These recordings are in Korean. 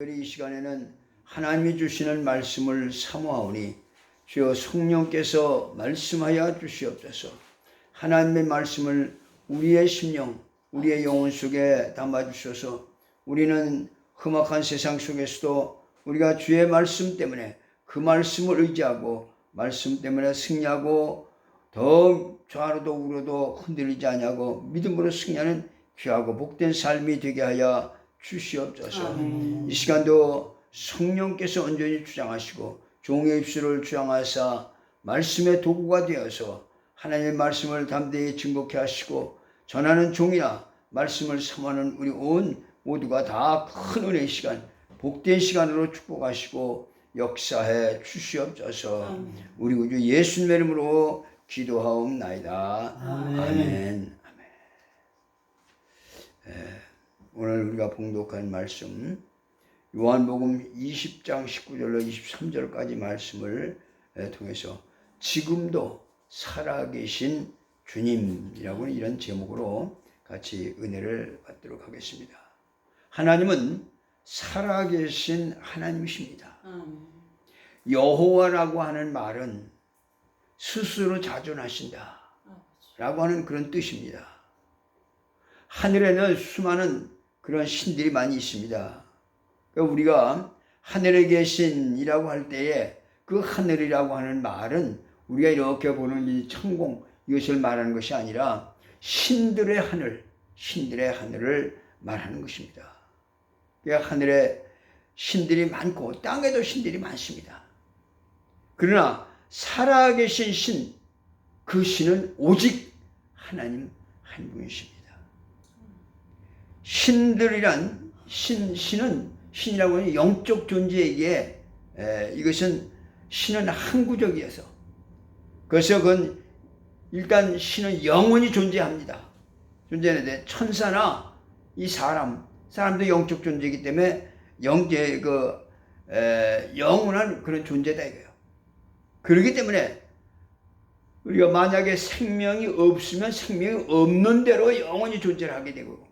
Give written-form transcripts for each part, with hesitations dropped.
이 시간에는 하나님이 주시는 말씀을 사모하오니 주여 성령께서 말씀하여 주시옵소서. 하나님의 말씀을 우리의 심령, 우리의 영혼 속에 담아주셔서 우리는 험악한 세상 속에서도 우리가 주의 말씀 때문에 그 말씀을 의지하고 말씀 때문에 승리하고 더 좌로도 우로도 흔들리지 아니하고 믿음으로 승리하는 귀하고 복된 삶이 되게 하여 주시옵소서. 이 시간도 성령께서 온전히 주장하시고 종의 입술을 주장하사 말씀의 도구가 되어서 하나님의 말씀을 담대히 증거케 하시고 전하는 종이나 말씀을 사모하는 우리 온 모두가 다 큰 은혜의 시간, 복된 시간으로 축복하시고 역사해 주시옵소서. 우리 구주 예수님의 이름으로 기도하옵나이다. 아멘. 오늘 우리가 봉독한 말씀 요한복음 20장 19절로 23절까지 말씀을 통해서 지금도 살아계신 주님이라고 이런 제목으로 같이 은혜를 받도록 하겠습니다. 하나님은 살아계신 하나님이십니다. 여호와라고 하는 말은 스스로 자존하신다 라고 하는 그런 뜻입니다. 하늘에는 수많은 그런 신들이 많이 있습니다. 그러니까 우리가 하늘에 계신이라고 할 때에 그 하늘이라고 하는 말은 우리가 이렇게 보는 이 천공 이것을 말하는 것이 아니라 신들의 하늘, 신들의 하늘을 말하는 것입니다. 그러니까 하늘에 신들이 많고 땅에도 신들이 많습니다. 그러나 살아계신 신, 그 신은 오직 하나님 한 분이십니다. 신들이란 신이라고 하는 영적 존재에게 이것은 신은 항구적이어서 그래서 그건 일단 신은 영원히 존재합니다. 존재하는데 천사나 이 사람도 영적 존재이기 때문에 영원한 그런 존재다 이거예요. 그렇기 때문에 우리가 만약에 생명이 없으면 생명이 없는 대로 영원히 존재를 하게 되고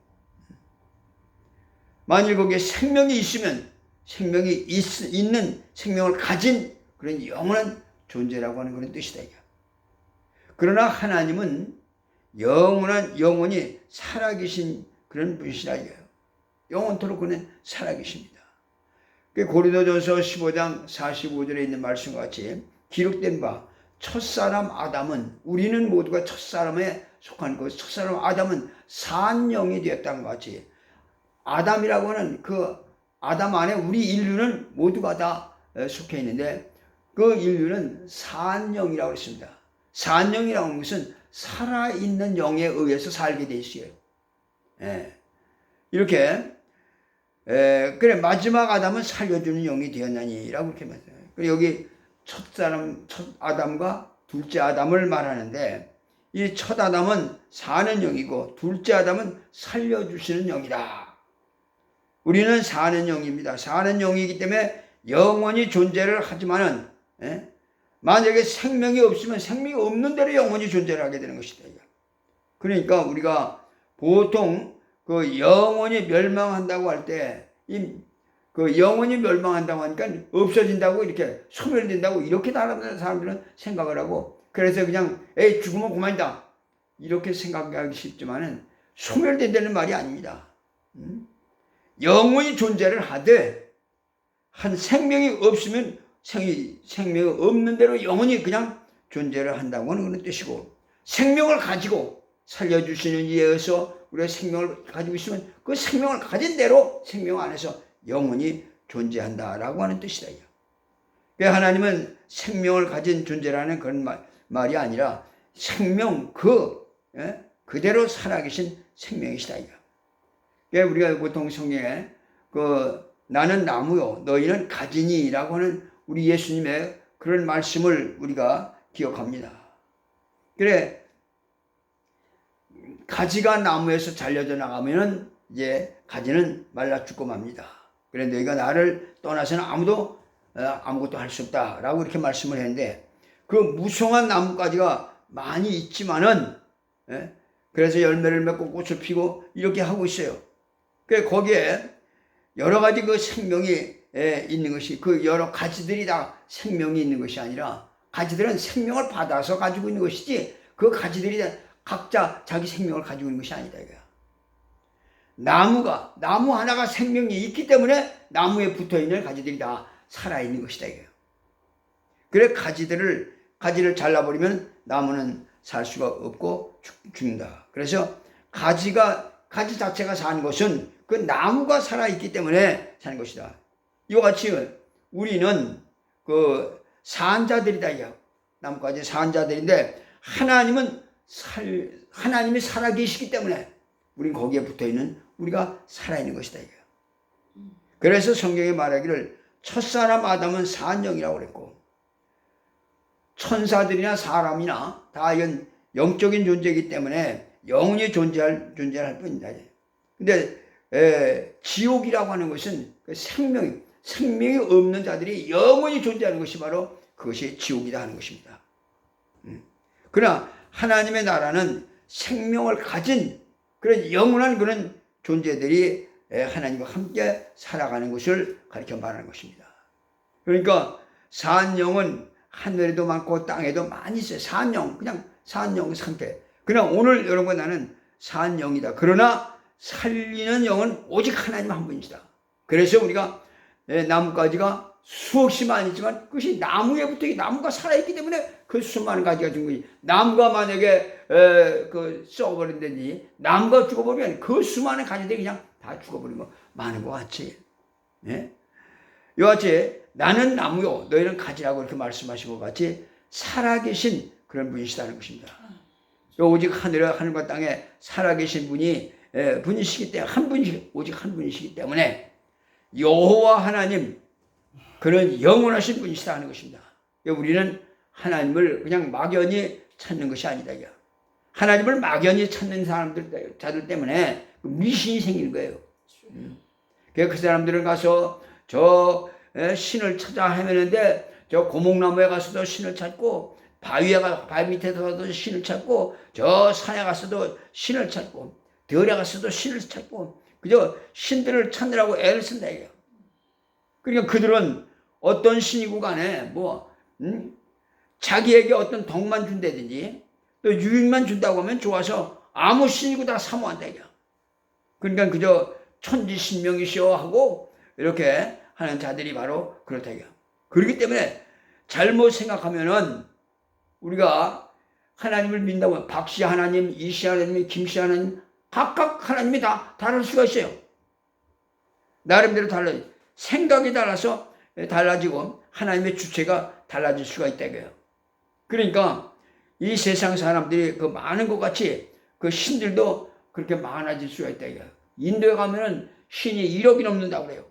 만일 거기에 생명이 있으면 생명이 있는 생명을 가진 그런 영원한 존재라고 하는 그런 뜻이다 이거. 그러나 하나님은 영원히 살아계신 그런 분이시라 이거예요. 영원토록 그는 살아계십니다. 고린도전서 15장 45절에 있는 말씀과 같이 기록된 바 첫사람 아담은 우리는 모두가 첫사람에 속한 그 첫사람 아담은 산 영이 되었다는 것 같이 아담이라고 하는 그 아담 안에 우리 인류는 모두가 다 속해 있는데 그 인류는 산영이라고 했습니다. 산영이라고 하는 것은 살아있는 영에 의해서 살게 돼 있어요. 이렇게 그래 마지막 아담은 살려주는 영이 되었나니라고 이렇게 말해요. 그리고 여기 첫 아담과 둘째 아담을 말하는데 이 첫 아담은 사는 영이고 둘째 아담은 살려주시는 영이다. 우리는 사는 영입니다. 사는 영이기 때문에 영원히 존재를 하지만은 만약에 생명이 없으면 생명이 없는 대로 영원히 존재를 하게 되는 것이다. 그러니까 우리가 보통 그 영원히 멸망한다고 할 때 그 영원히 멸망한다고 하니까 없어진다고 이렇게 소멸된다고 이렇게 사람들은 생각을 하고 그래서 그냥 죽으면 그만이다 이렇게 생각하기 쉽지만은 소멸된다는 말이 아닙니다. 영원히 존재를 하되 한 생명이 없으면 생명이 없는 대로 영원히 그냥 존재를 한다고 하는 그런 뜻이고 생명을 가지고 살려주시는 이에 의해서 우리가 생명을 가지고 있으면 그 생명을 가진 대로 생명 안에서 영원히 존재한다라고 하는 뜻이다. 그러니까 하나님은 생명을 가진 존재라는 그런 말이 아니라 생명 그대로 살아계신 생명이시다. 그러니까 우리가 보통 성경에 나는 나무요 너희는 가지니라고 하는 우리 예수님의 그런 말씀을 우리가 기억합니다. 그래 가지가 나무에서 잘려져 나가면은 이제 가지는 말라 죽고 맙니다. 그래 너희가 나를 떠나서는 아무것도 할 수 없다라고 이렇게 말씀을 했는데 그 무성한 나뭇가지가 많이 있지만은 그래서 열매를 맺고 꽃을 피고 이렇게 하고 있어요. 거기에 여러 가지 그 생명이 있는 것이, 그 여러 가지들이 다 생명이 있는 것이 아니라, 가지들은 생명을 받아서 가지고 있는 것이지 그 가지들이 각자 자기 생명을 가지고 있는 것이 아니다 이거야. 나무 하나가 생명이 있기 때문에 나무에 붙어있는 가지들이 다 살아있는 것이다 이거야. 그래 가지를 잘라버리면 나무는 살 수가 없고 죽는다. 그래서 가지 자체가 사는 것은 그 나무가 살아있기 때문에 사는 것이다. 이와 같이 우리는 그 산자들이다. 나뭇가지 산자들인데 하나님이 살아계시기 때문에 우린 거기에 붙어있는 우리가 살아있는 것이다. 그래서 성경에 말하기를 첫사람 아담은 산영이라고 그랬고, 천사들이나 사람이나 다 이건 영적인 존재이기 때문에 영원히 존재할 뿐이다. 근데 지옥이라고 하는 것은 그 생명이 없는 자들이 영원히 존재하는 것이 바로 그것이 지옥이다 하는 것입니다. 그러나 하나님의 나라는 생명을 가진 그런 영원한 그런 존재들이 하나님과 함께 살아가는 것을 가리켜 말하는 것입니다. 그러니까 산영은 하늘에도 많고 땅에도 많이 있어요. 산영, 그냥 산영 상태. 그러나 오늘 여러분 나는 산영이다. 그러나 살리는 영은 오직 하나님 한 분이시다. 그래서 우리가 나뭇가지가 수없이 많이지만 그것이 나무에 붙어 나무가 살아있기 때문에 그 수많은 가지가 준 거지. 나무가 만약에 썩어버린다든지 나무가 죽어버리면 그 수많은 가지들이 그냥 다 죽어버리고 많은 것 같이. 이와 같이 나는 나무요 너희는 가지라고 이렇게 말씀하신 것 같이 살아계신 그런 분이시다는 것입니다. 오직 하늘과 땅에 살아계신 분이시기 때문에 오직 한 분이시기 때문에 여호와 하나님 그런 영원하신 분이시다 하는 것입니다. 우리는 하나님을 그냥 막연히 찾는 것이 아니다. 하나님을 막연히 찾는 자들 때문에 미신이 생기는 거예요. 그 사람들은 가서 저 신을 찾아 헤매는데 저 고목나무에 가서도 신을 찾고 바위 밑에서도 신을 찾고 저 산에 가서도 신을 찾고 들에 가서도 신을 찾고 그저 신들을 찾느라고 애를 쓴다 이게요. 그러니까 그들은 어떤 신이고 간에 자기에게 어떤 덕만 준다든지 또 유익만 준다고 하면 좋아서 아무 신이고 다 사모한다 이게요. 그러니까 그저 천지신명이시여 하고 이렇게 하는 자들이 바로 그렇다 이게요. 그렇기 때문에 잘못 생각하면은 우리가 하나님을 믿는다고 박씨 하나님, 이씨 하나님, 김씨 하나님 각각 하나님이 다 다를 수가 있어요. 나름대로 달라요. 생각이 달라서 달라지고 하나님의 주체가 달라질 수가 있다 이거예요. 그러니까 이 세상 사람들이 그 많은 것 같이 그 신들도 그렇게 많아질 수가 있다 이거예요. 인도에 가면은 신이 1억이 넘는다고 그래요.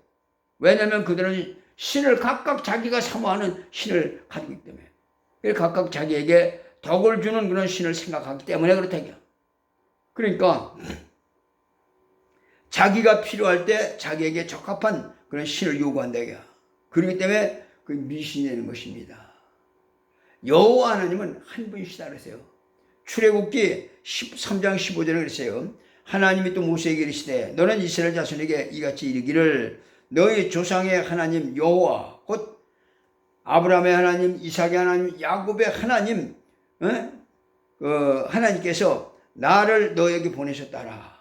왜냐하면 그들은 신을 각각 자기가 사모하는 신을 가지고 있기 때문에 각각 자기에게 덕을 주는 그런 신을 생각하기 때문에 그렇다 이거예요. 그러니까 자기가 필요할 때 자기에게 적합한 그런 신을 요구한다 이거야. 그렇기 때문에 그 미신이 되는 것입니다. 여호와 하나님은 한 분이시다 그랬어요. 출애굽기 13장 15절에 그랬어요. 하나님이 또 모세에게 이르시되 너는 이스라엘 자손에게 이같이 이르기를 너희 조상의 하나님 여호와 곧 아브라함의 하나님, 이삭의 하나님, 야곱의 하나님 하나님께서 나를 너에게 보내셨다라.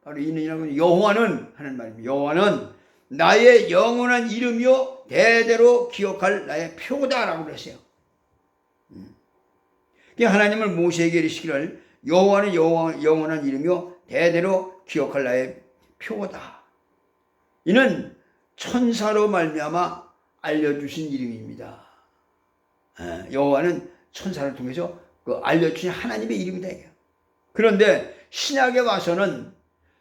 바로 이는 여호와는 하는 말입니다. 여호와는 나의 영원한 이름이요 대대로 기억할 나의 표다라고 그랬어요. 하나님을 모세에게 이르시기를 여호와는 영원한 이름이요 대대로 기억할 나의 표다. 이는 천사로 말미암아 알려주신 이름입니다. 여호와는 천사를 통해서 그 알려주신 하나님의 이름이다. 그런데 신약에 와서는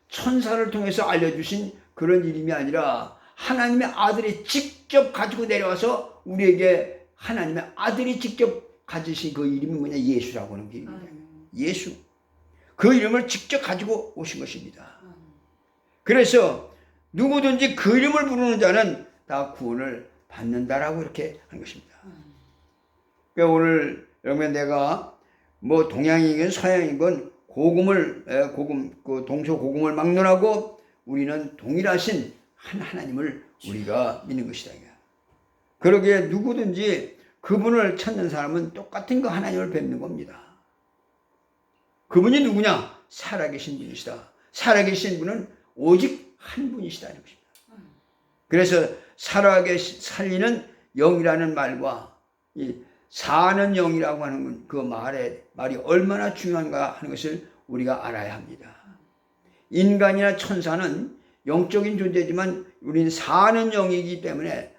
천사를 통해서 알려주신 그런 이름이 아니라 하나님의 아들이 직접 가지고 내려와서 우리에게 하나님의 아들이 직접 가지신 그 이름이 뭐냐? 예수라고 하는 이름입니다. 예수. 그 이름을 직접 가지고 오신 것입니다. 그래서 누구든지 그 이름을 부르는 자는 다 구원을 받는다라고 이렇게 하는 것입니다. 그러니까 오늘 여러분 내가 동양이건 서양이건 그 동서고금을 막론하고 우리는 동일하신 한 하나님을 우리가 믿는 것이다. 그러기에 누구든지 그분을 찾는 사람은 똑같은 그 하나님을 뵙는 겁니다. 그분이 누구냐? 살아계신 분이시다. 살아계신 분은 오직 한 분이시다는 것입니다. 그래서 살리는 영이라는 말과 이 사는 영이라고 하는 그 말이 얼마나 중요한가 하는 것을 우리가 알아야 합니다. 인간이나 천사는 영적인 존재지만 우리는 사는 영이기 때문에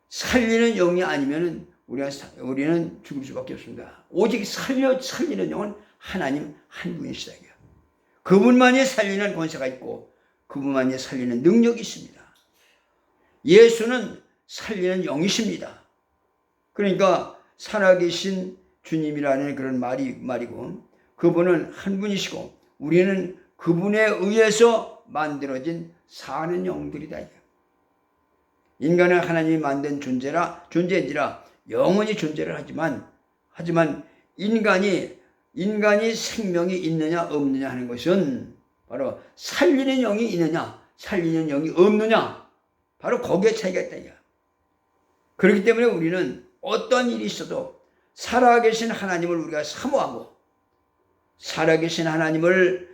살리는 영이 아니면 우리는 죽을 수밖에 없습니다. 오직 살리는 영은 하나님 한 분이시다. 그분만이 살리는 권세가 있고 그분만이 살리는 능력이 있습니다. 예수는 살리는 영이십니다. 그러니까 살아계신 주님이라는 그런 말이고 그분은 한 분이시고 우리는 그분에 의해서 만들어진 사는 영들이다. 인간은 하나님이 만든 존재인지라 영원히 존재를 하지만 인간이 생명이 있느냐 없느냐 하는 것은 바로 살리는 영이 있느냐 살리는 영이 없느냐 바로 거기에 차이가 있다. 그렇기 때문에 우리는 어떤 일이 있어도 살아계신 하나님을 우리가 사모하고 살아계신 하나님을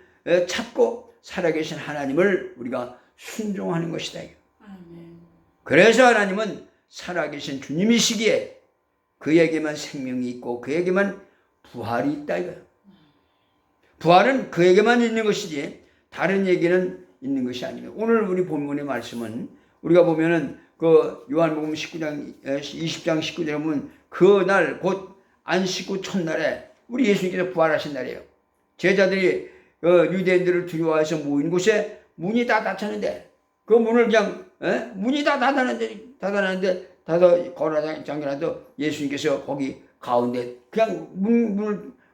찾고 살아계신 하나님을 우리가 순종하는 것이다. 그래서 하나님은 살아계신 주님이시기에 그에게만 생명이 있고 그에게만 부활이 있다 이거예요. 부활은 그에게만 있는 것이지 다른 얘기는 있는 것이 아니에요. 오늘 우리 본문의 말씀은 우리가 보면은 그 요한복음 20장 19절에 보면 그날 곧 안식 후 첫날에 우리 예수님께서 부활하신 날이에요. 제자들이 유대인들을 두려워해서 모인 곳에 문이 다 닫혔는데 그 문을 그냥 문이 다 닫아놨는데 걸어 잠겨놔도 예수님께서 거기 가운데 그냥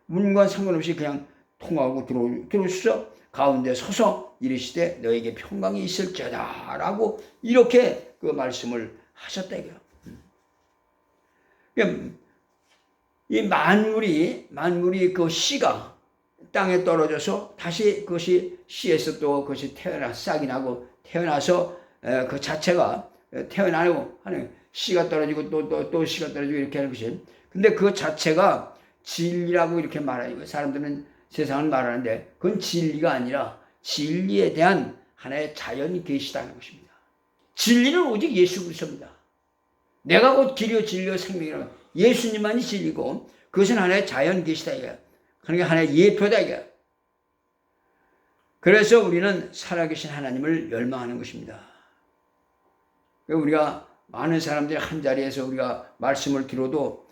문과 상관없이 그냥 통하고 들어오셔서 가운데 서서 이르시되 너에게 평강이 있을지어다 라고 이렇게 그 말씀을 하셨다 이거예요. 이 만물이 그 씨가 땅에 떨어져서 다시 그것이 씨에서 또 그것이 싹이 나고 태어나서 그 자체가 태어나고 하는 씨가 떨어지고 또 씨가 떨어지고 이렇게 하는 것이. 근데 그 자체가 진리라고 이렇게 말하는 사람들은 세상을 말하는데 그건 진리가 아니라 진리에 대한 하나의 자연 계시다는 것입니다. 진리는 오직 예수 그리스도입니다. 내가 곧 길이요 진리요 생명이라고 예수님만이 진리고 그것은 하나의 자연 계시다 이거야. 그러니까 하나의 예표다 이거야. 그래서 우리는 살아계신 하나님을 열망하는 것입니다. 우리가 많은 사람들이 한 자리에서 우리가 말씀을 들어도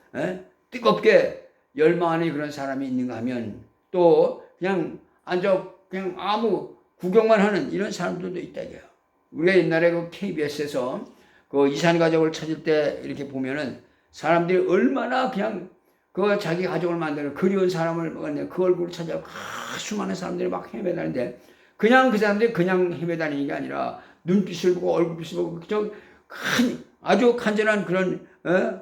뜨겁게 열망하는 그런 사람이 있는가 하면 또 그냥 앉아 그냥 아무 구경만 하는 이런 사람들도 있다 이거예요. 우리가 옛날에 그 KBS에서 그 이산 가족을 찾을 때 이렇게 보면은 사람들이 얼마나 그냥 그 자기 가족을 만드는 그리운 사람을 만드는 그 얼굴을 찾아 수많은 사람들이 막 헤매다니는데 그냥 그 사람들이 그냥 헤매다니는 게 아니라 눈빛을 보고 얼굴빛을 보고 아주 간절한 그런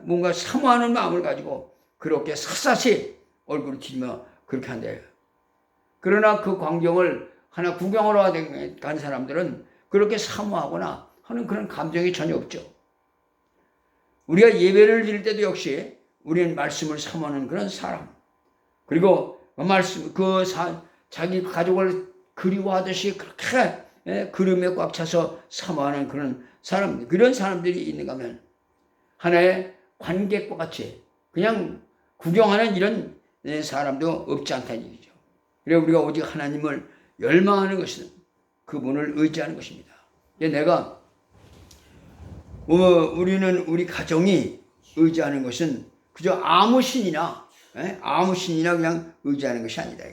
뭔가 사모하는 마음을 가지고 그렇게 샅샅이 얼굴을 뒤지며 그렇게 한대요. 그러나 그 광경을 하나 구경하러 간 사람들은 그렇게 사모하거나 하는 그런 감정이 전혀 없죠. 우리가 예배를 드릴 때도 역시 우리는 말씀을 사모하는 그런 사람, 그리고 자기 가족을 그리워하듯이 그렇게 그림에 꽉 차서 사모하는 그런 사람, 그런 사람들이 있는가 하면 하나의 관객과 같이 그냥 구경하는 이런 사람도 없지 않다는 얘기죠. 그래서 우리가 오직 하나님을 열망하는 것은 그분을 의지하는 것입니다. 우리 가정이 의지하는 것은 그저 아무 신이나 그냥 의지하는 것이 아니다.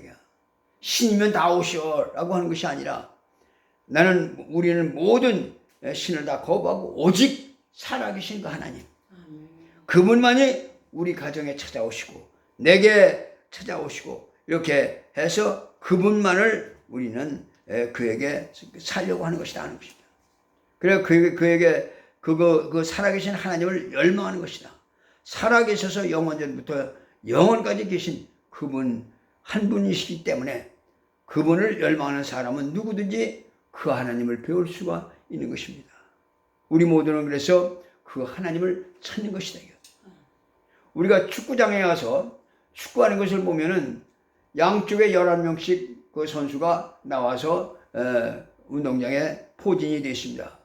신이면 다 오시오라고 하는 것이 아니라 우리는 모든 신을 다 거부하고 오직 살아계신 그 하나님, 그분만이 우리 가정에 찾아오시고 내게 찾아오시고 이렇게 해서 그분만을 우리는 그에게 살려고 하는 것이다 하는 것입니다. 그래서 그에게 그 살아계신 하나님을 열망하는 것이다. 살아계셔서 영원전부터 영원까지 계신 그분 한 분이시기 때문에 그분을 열망하는 사람은 누구든지 그 하나님을 배울 수가 있는 것입니다. 우리 모두는 그래서 그 하나님을 찾는 것이다. 우리가 축구장에 가서 축구하는 것을 보면은 양쪽에 11명씩 그 선수가 나와서 운동장에 포진이 되어 있습니다.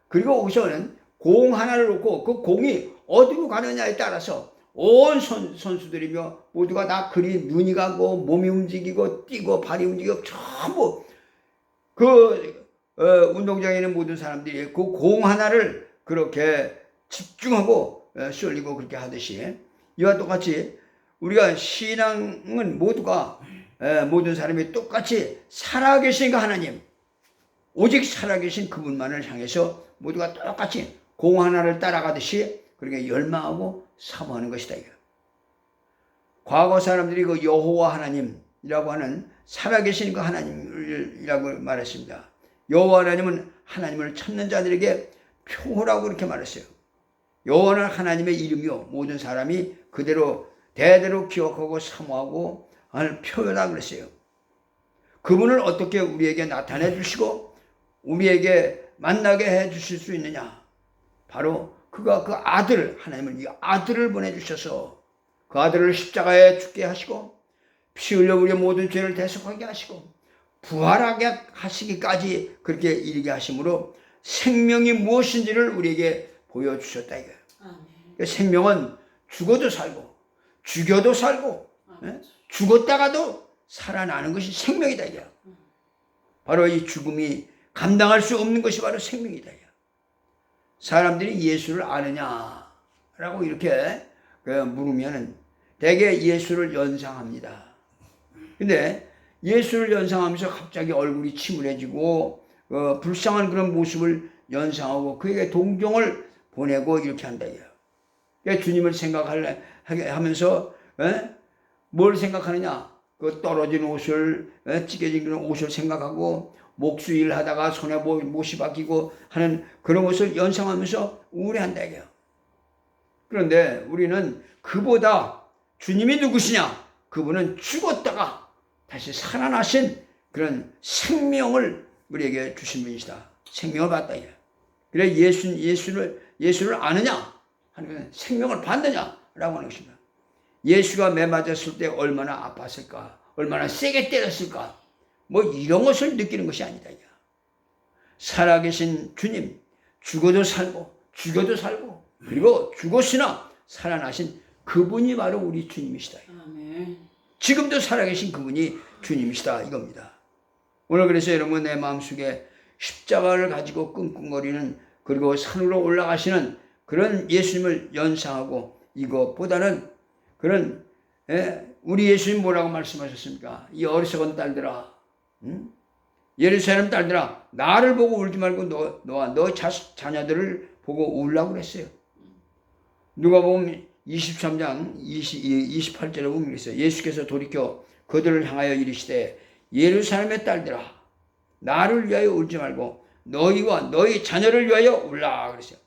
그리고 우선은 공 하나를 놓고 그 공이 어디로 가느냐에 따라서 온 선수들이며 모두가 다 그리 눈이 가고 몸이 움직이고 뛰고 발이 움직이고 전부 그 운동장에 있는 모든 사람들이 그 공 하나를 그렇게 집중하고 쏠리고 그렇게 하듯이 이와 똑같이 우리가 신앙은 모두가 모든 사람이 똑같이 살아계신 그 하나님, 오직 살아계신 그분만을 향해서 모두가 똑같이 공 하나를 따라가듯이 그렇게 열망하고 사모하는 것이다. 과거 사람들이 그 여호와 하나님이라고 하는 살아계신 그 하나님이라고 말했습니다. 여호와 하나님은 하나님을 찾는 자들에게 표라고 그렇게 말했어요. 여호와는 하나님의 이름이요 모든 사람이 그대로 대대로 기억하고 사모하고 하는 표현이라 그랬어요. 그분을 어떻게 우리에게 나타내 주시고 우리에게 만나게 해 주실 수 있느냐? 바로 그가 그 아들, 하나님은 이 아들을 보내주셔서 그 아들을 십자가에 죽게 하시고 피 흘려 우리의 모든 죄를 대속하게 하시고 부활하게 하시기까지 그렇게 이르게 하심으로 생명이 무엇인지를 우리에게 보여주셨다 이거예요. 그러니까 생명은 죽어도 살고 죽여도 살고 죽었다가도 살아나는 것이 생명이다 이거예요. 바로 이 죽음이 감당할 수 없는 것이 바로 생명이다 이거예요. 사람들이 예수를 아느냐라고 이렇게 물으면 대개 예수를 연상합니다. 근데 예수를 연상하면서 갑자기 얼굴이 침울해지고 불쌍한 그런 모습을 연상하고 그에게 동정을 보내고 이렇게 한다. 그러니까 주님을 생각하면서 뭘 생각하느냐? 그 떨어진 옷을 찢겨진 그런 옷을 생각하고 목수일 하다가 손에 못이 박히고 하는 그런 것을 연상하면서 우울해한다 이거예요. 그런데 우리는 그보다 주님이 누구시냐? 그분은 죽었다가 다시 살아나신 그런 생명을 우리에게 주신 분이시다. 생명을 받다 이거예요. 그래 예수를 아느냐? 하는 생명을 받느냐라고 하는 것입니다. 예수가 매 맞았을 때 얼마나 아팠을까? 얼마나 세게 때렸을까? 뭐 이런 것을 느끼는 것이 아니다. 살아계신 주님, 죽어도 살고 죽여도 살고 그리고 죽었으나 살아나신 그분이 바로 우리 주님이시다. 아멘. 지금도 살아계신 그분이 주님이시다 이겁니다. 오늘 그래서 여러분 내 마음속에 십자가를 가지고 끙끙거리는 그리고 산으로 올라가시는 그런 예수님을 연상하고 이것보다는 그런 우리 예수님 뭐라고 말씀하셨습니까? 이 어리석은 딸들아, 예루살렘 딸들아, 나를 보고 울지 말고 너와 너 자녀들을 보고 울라고 그랬어요. 누가복음 23장 28절에 보면 그랬어요. 예수께서 돌이켜 그들을 향하여 이르시되 예루살렘의 딸들아, 나를 위하여 울지 말고 너희와 너희 자녀를 위하여 울라 그랬어요.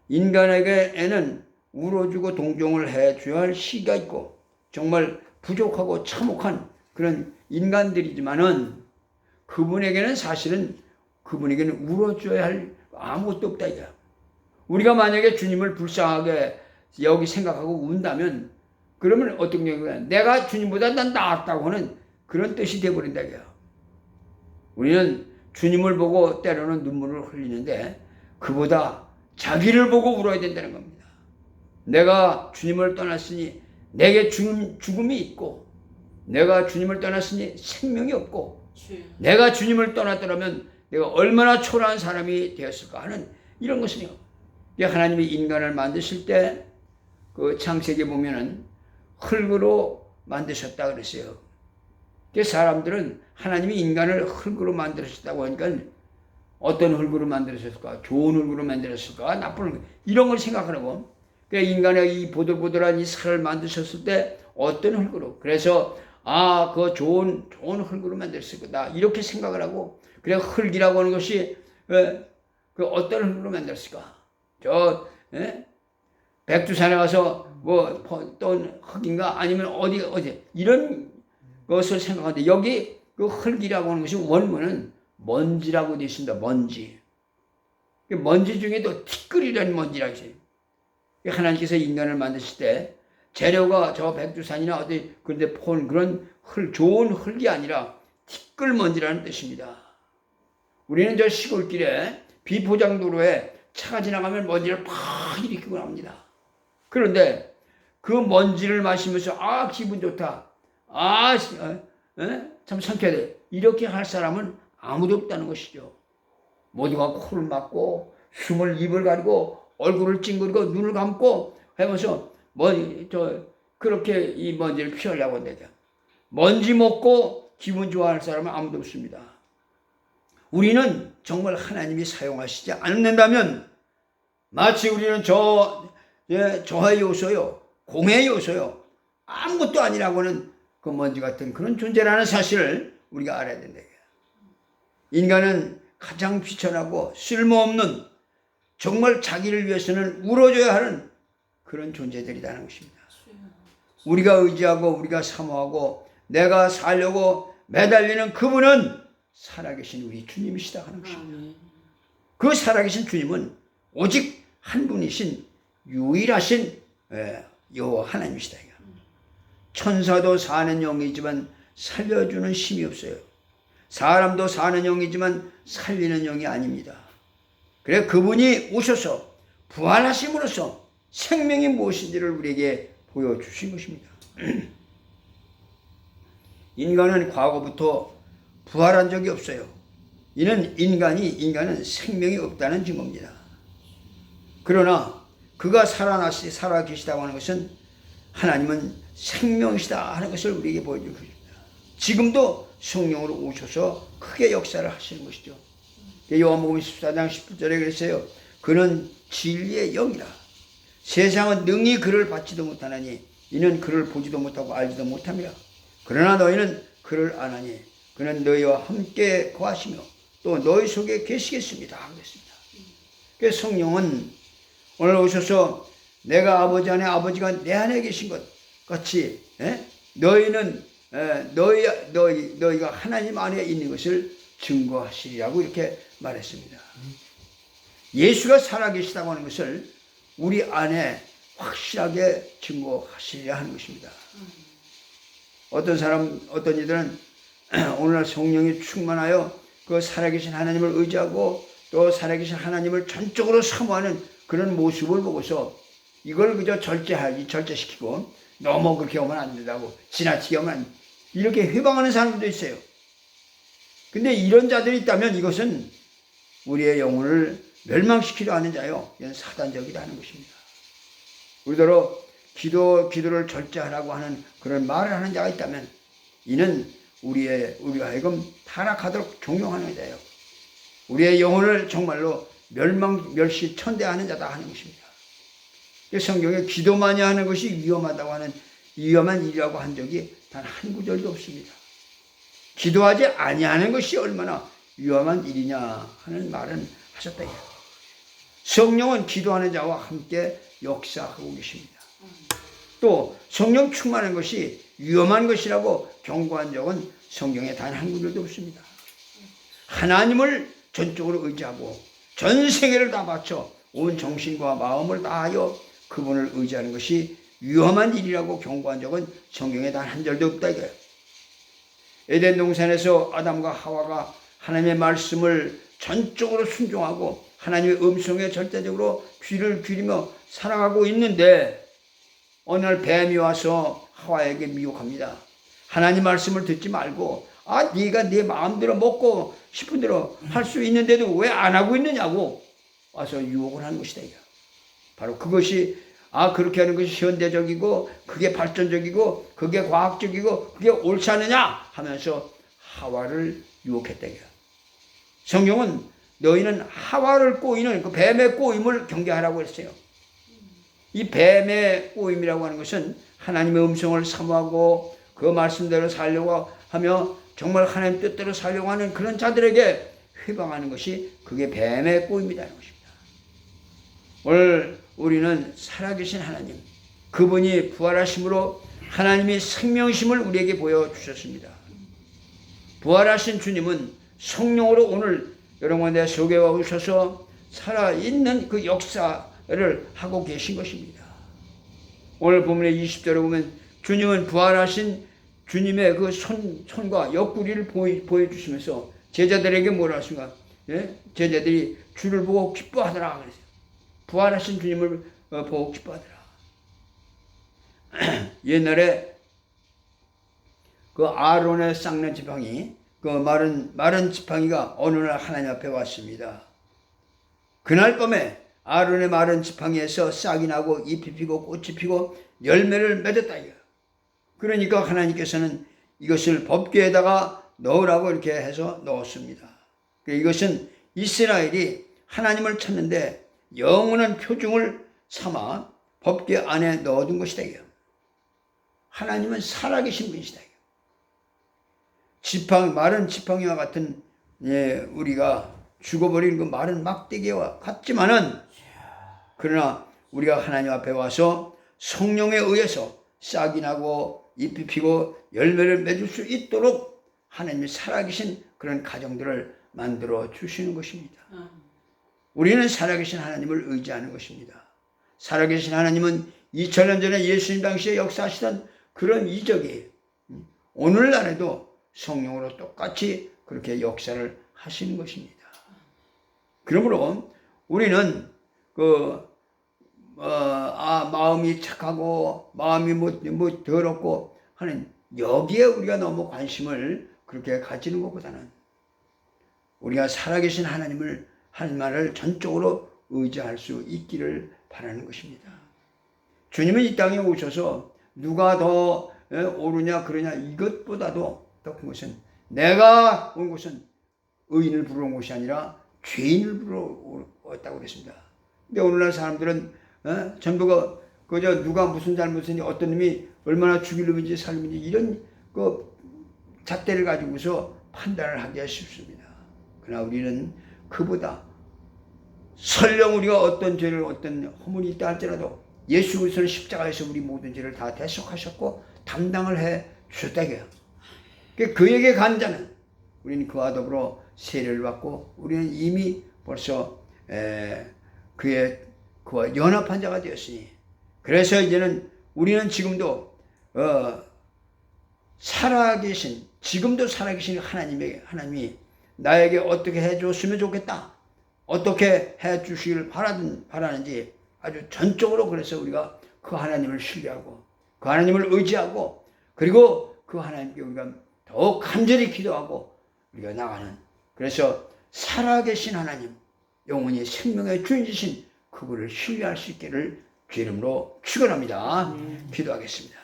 인간에게는 울어주고 동정을 해줘야 할 시기가 있고 정말 부족하고 참혹한 그런 인간들이지만은 그분에게는 사실은 그분에게는 울어줘야 할 아무것도 없다 이거야. 우리가 만약에 주님을 불쌍하게 여기 생각하고 운다면 그러면 어떤 경우가 내가 주님보다 난 낫다고 하는 그런 뜻이 되어버린다 이거야. 우리는 주님을 보고 때로는 눈물을 흘리는데 그보다 자기를 보고 울어야 된다는 겁니다. 내가 주님을 떠났으니 내게 죽음이 있고 내가 주님을 떠났으니 생명이 없고 내가 주님을 떠났더라면 내가 얼마나 초라한 사람이 되었을까 하는 이런 것이요. 하나님이 인간을 만드실 때 그 창세기에 보면은 흙으로 만드셨다 그랬어요. 사람들은 하나님이 인간을 흙으로 만드셨다고 하니까 어떤 흙으로 만드셨을까? 좋은 흙으로 만드셨을까? 나쁜 흙 이런 걸 생각하고 인간의 이 보들보들한 이 살을 만드셨을 때 어떤 흙으로 그래서 그 좋은 흙으로 만들었을 거다 이렇게 생각을 하고 그래 흙이라고 하는 것이 그 어떤 흙으로 만들었을까? 백두산에 가서 뭐 또 흙인가 아니면 어디 이런 것을 생각하는데 여기 그 흙이라고 하는 것이 원문은 먼지라고 되어 있습니다. 먼지. 먼지 중에도 티끌이라는 먼지가 있어요. 하나님께서 인간을 만드실 때 재료가 저 백두산이나 어디 그런데 폰 그런 좋은 흙이 아니라 티끌 먼지라는 뜻입니다. 우리는 저 시골길에 비포장도로에 차가 지나가면 먼지를 팍 일으키고 나옵니다. 그런데 그 먼지를 마시면서 기분 좋다. 참 상쾌해. 이렇게 할 사람은 아무도 없다는 것이죠. 모두가 코를 막고 숨을 입을 가리고 얼굴을 찡그리고 눈을 감고 하면서 그렇게 이 먼지를 피하려고 한다. 먼지 먹고 기분 좋아할 사람은 아무도 없습니다. 우리는 정말 하나님이 사용하시지 않는다면 마치 우리는 저의 요소요, 공의 요소요, 아무것도 아니라고는 그 먼지 같은 그런 존재라는 사실을 우리가 알아야 된다. 인간은 가장 비천하고 쓸모없는 정말 자기를 위해서는 울어줘야 하는 그런 존재들이라는 것입니다. 우리가 의지하고 우리가 사모하고 내가 살려고 매달리는 그분은 살아계신 우리 주님이시다 하는 것입니다. 그 살아계신 주님은 오직 한 분이신 유일하신 여호와 하나님이시다. 천사도 사는 영이지만 살려주는 힘이 없어요. 사람도 사는 영이지만 살리는 영이 아닙니다. 그래 그분이 오셔서 부활하심으로써 생명이 무엇인지를 우리에게 보여주신 것입니다. 인간은 과거부터 부활한 적이 없어요. 이는 인간은 생명이 없다는 증거입니다. 그러나 그가 살아 계시다고 하는 것은 하나님은 생명이시다 하는 것을 우리에게 보여주고 있습니다. 지금도 성령으로 오셔서 크게 역사를 하시는 것이죠. 요한복음 14장 17절에 그랬어요. 그는 진리의 영이라. 세상은 능히 그를 받지도 못하나니 이는 그를 보지도 못하고 알지도 못함이라. 그러나 너희는 그를 아나니 그는 너희와 함께 거하시며 또 너희 속에 계시겠습니다. 그랬습니다. 그래서 성령은 오늘 오셔서 내가 아버지 안에 아버지가 내 안에 계신 것 같이 너희가 하나님 안에 있는 것을 증거하시리라고 이렇게 말했습니다. 예수가 살아계시다고 하는 것을 우리 안에 확실하게 증거하시리라 하는 것입니다. 어떤 이들은 오늘날 성령이 충만하여 그 살아계신 하나님을 의지하고 또 살아계신 하나님을 전적으로 사모하는 그런 모습을 보고서 이걸 그저 절제시키고 너무 그렇게 하면 안 된다고 지나치게 하면 안 된다고 이렇게 회방하는 사람들도 있어요. 근데 이런 자들이 있다면 이것은 우리의 영혼을 멸망시키려 하는 자요. 이건 사단적이라는 것입니다. 우리더러 기도를 절제하라고 하는 그런 말을 하는 자가 있다면 이는 우리가 하여금 타락하도록 종용하는 자예요. 우리의 영혼을 정말로 멸시천대하는 자다 하는 것입니다. 성경에 기도 많이 하는 것이 위험하다고 하는 위험한 일이라고 한 적이 단 한 구절도 없습니다. 기도하지 아니하는 것이 얼마나 위험한 일이냐 하는 말은 하셨다. 성령은 기도하는 자와 함께 역사하고 계십니다. 또 성령 충만한 것이 위험한 것이라고 경고한 적은 성경에 단 한 구절도 없습니다. 하나님을 전적으로 의지하고 전 세계를 다 바쳐 온 정신과 마음을 다하여 그분을 의지하는 것이 위험한 일이라고 경고한 적은 성경에 단 한 절도 없다 이거예요. 에덴 동산에서 아담과 하와가 하나님의 말씀을 전적으로 순종하고 하나님의 음성에 절대적으로 귀를 기울이며 살아가고 있는데 어느 날 뱀이 와서 하와에게 미혹합니다. 하나님 말씀을 듣지 말고 네가 네 마음대로 먹고 싶은 대로 할 수 있는데도 왜 안 하고 있느냐고 와서 유혹을 한 것이다. 바로 그것이 그렇게 하는 것이 현대적이고 그게 발전적이고 그게 과학적이고 그게 옳지 않느냐 하면서 하와를 유혹했다. 성경은 너희는 하와를 꼬이는 그 뱀의 꼬임을 경계하라고 했어요. 이 뱀의 꼬임이라고 하는 것은 하나님의 음성을 사모하고 그 말씀대로 살려고 하며 정말 하나님 뜻대로 살려고 하는 그런 자들에게 회방하는 것이 그게 뱀의 꼬임이라는 것입니다. 오늘 우리는 살아계신 하나님, 그분이 부활하심으로 하나님이 생명심을 우리에게 보여주셨습니다. 부활하신 주님은 성령으로 오늘 여러분 내 속에 와 오셔서 살아있는 그 역사를 하고 계신 것입니다. 오늘 본문의 20절에 보면 주님은 부활하신 주님의 그 손과 옆구리를 보여주시면서 제자들에게 뭐라 하신가? 예? 제자들이 주를 보고 기뻐하더라 그랬어요. 부활하신 주님을 보고 기뻐하더라. 옛날에 그 아론의 쌍난 지팡이, 그 마른 지팡이가 어느 날 하나님 앞에 왔습니다. 그날 밤에 아론의 마른 지팡이에서 싹이 나고 잎이 피고 꽃이 피고 열매를 맺었다 이거예요. 그러니까 하나님께서는 이것을 법궤에다가 넣으라고 이렇게 해서 넣었습니다. 이것은 이스라엘이 하나님을 찾는데 영원한 표징을 삼아 법궤 안에 넣어둔 것이다 이거예요. 하나님은 살아계신 분이시다 이거예요. 마른 지팡이와 같은 우리가 죽어버린 그 마른 막대기와 같지만은, 그러나 우리가 하나님 앞에 와서 성령에 의해서 싹이 나고 잎이 피고 열매를 맺을 수 있도록 하나님이 살아계신 그런 가정들을 만들어 주시는 것입니다. 우리는 살아계신 하나님을 의지하는 것입니다. 살아계신 하나님은 2000년 전에 예수님 당시에 역사하시던 그런 이적이 오늘날에도 성령으로 똑같이 그렇게 역사를 하시는 것입니다. 그러므로 우리는 마음이 착하고 마음이 뭐 더럽고 하는 여기에 우리가 너무 관심을 그렇게 가지는 것보다는 우리가 살아계신 하나님을 할 말을 전적으로 의지할 수 있기를 바라는 것입니다. 주님은 이 땅에 오셔서 누가 더 옳으냐 그러냐 이것보다도 더 큰 것은 내가 온 것은 의인을 부르러 온 것이 아니라 죄인을 부르러 왔다고 그랬습니다. 근데 오늘날 사람들은 전부가 그저 누가 무슨 잘못인지 어떤 놈이 얼마나 죽일 놈인지 살림인지 이런 그 잣대를 가지고서 판단을 하기가 쉽습니다. 그러나 우리는 그보다 설령 우리가 어떤 죄를 어떤 허물이 있다 할지라도 예수 그리스도는 십자가에서 우리 모든 죄를 다 대속하셨고 담당을 해 주셨다 이거예요. 그에게 간 자는 우리는 그와 더불어 세례를 받고 우리는 이미 벌써 그와 연합한 자가 되었으니, 그래서 이제는 우리는 지금도 지금도 살아계신 하나님이 나에게 어떻게 해줬으면 좋겠다, 어떻게 해주시길 바라는지 아주 전적으로, 그래서 우리가 그 하나님을 신뢰하고 그 하나님을 의지하고 그리고 그 하나님께 우리가 더욱 간절히 기도하고 우리가 나가는, 그래서 살아계신 하나님, 영원히 생명의 주인이신 그분을 신뢰할 수 있기를 주 이름으로 축원합니다. 기도하겠습니다.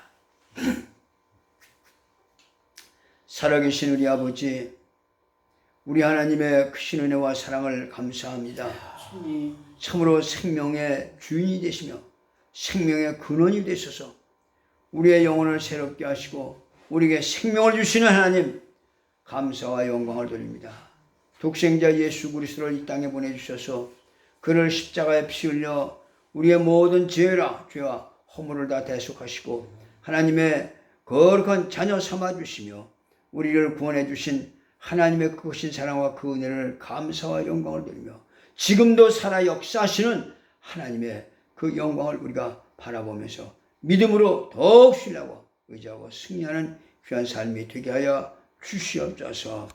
살아계신 우리 아버지, 우리 하나님의 크신 은혜와 사랑을 감사합니다. 참으로 생명의 주인이 되시며 생명의 근원이 되셔서 우리의 영혼을 새롭게 하시고 우리에게 생명을 주시는 하나님, 감사와 영광을 돌립니다. 독생자 예수 그리스도를 이 땅에 보내주셔서 그를 십자가에 피 흘려 우리의 모든 죄와 허물을 다 대속하시고 하나님의 거룩한 자녀 삼아주시며 우리를 구원해 주신 하나님의 크신 사랑과 그 은혜를 감사와 영광을 돌리며 지금도 살아 역사하시는 하나님의 그 영광을 우리가 바라보면서 믿음으로 더욱 신뢰하고 의지하고 승리하는 귀한 삶이 되게 하여 주시옵소서.